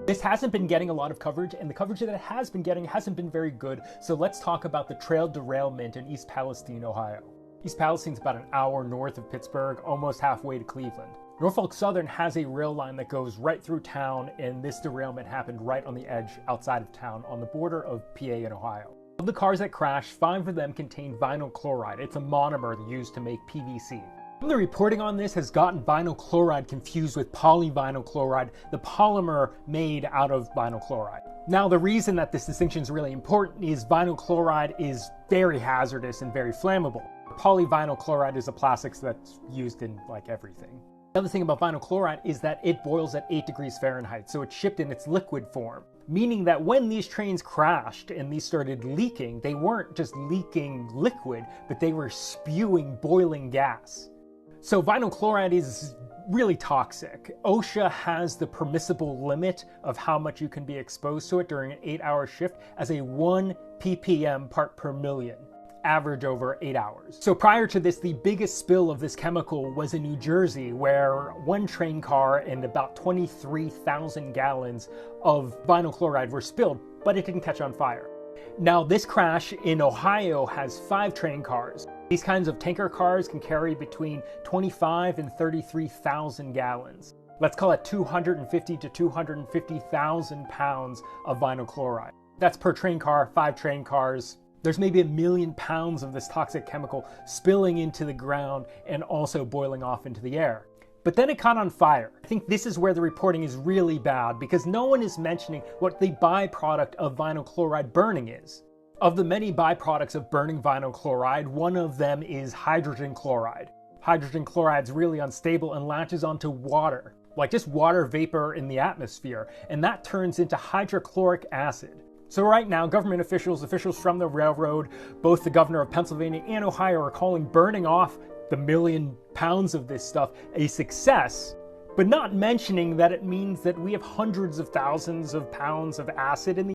This hasn't been getting a lot of coverage, and the coverage that it has been getting hasn't been very good, so let's talk about the trail derailment in East Palestine, Ohio. East Palestine's about an hour north of Pittsburgh, almost halfway to Cleveland. Norfolk Southern has a rail line that goes right through town, and this derailment happened right on the edge outside of town on the border of PA and Ohio. Of the cars that crashed, 5 of them contained vinyl chloride. It's a monomer used to make PVC. The reporting on this has gotten vinyl chloride confused with polyvinyl chloride, the polymer made out of vinyl chloride. Now, the reason that this distinction is really important is vinyl chloride is very hazardous and very flammable. Polyvinyl chloride is a plastic that's used in like everything. The other thing about vinyl chloride is that it boils at 8 degrees Fahrenheit, so it's shipped in its liquid form. Meaning that when these trains crashed and these started leaking, they weren't just leaking liquid, but they were spewing boiling gas. So vinyl chloride is really toxic. OSHA has the permissible limit of how much you can be exposed to it during an 8-hour shift as a 1 ppm part per million, average over 8 hours. So prior to this, the biggest spill of this chemical was in New Jersey, where one train car and about 23,000 gallons of vinyl chloride were spilled, but it didn't catch on fire. Now, this crash in Ohio has 5 train cars. These kinds of tanker cars can carry between 25 and 33,000 gallons. Let's call it 250 to 250,000 pounds of vinyl chloride. That's per train car, 5 train cars. There's maybe 1 million pounds of this toxic chemical spilling into the ground and also boiling off into the air. But then it caught on fire. I think this is where the reporting is really bad because no one is mentioning what the byproduct of vinyl chloride burning is. Of the many byproducts of burning vinyl chloride, one of them is hydrogen chloride. Hydrogen chloride is really unstable and latches onto water, like just water vapor in the atmosphere, and that turns into hydrochloric acid. So right now, government officials from the railroad, both the governor of Pennsylvania and Ohio are calling burning off the 1 million pounds of this stuff a success, but not mentioning that it means that we have hundreds of thousands of pounds of acid in the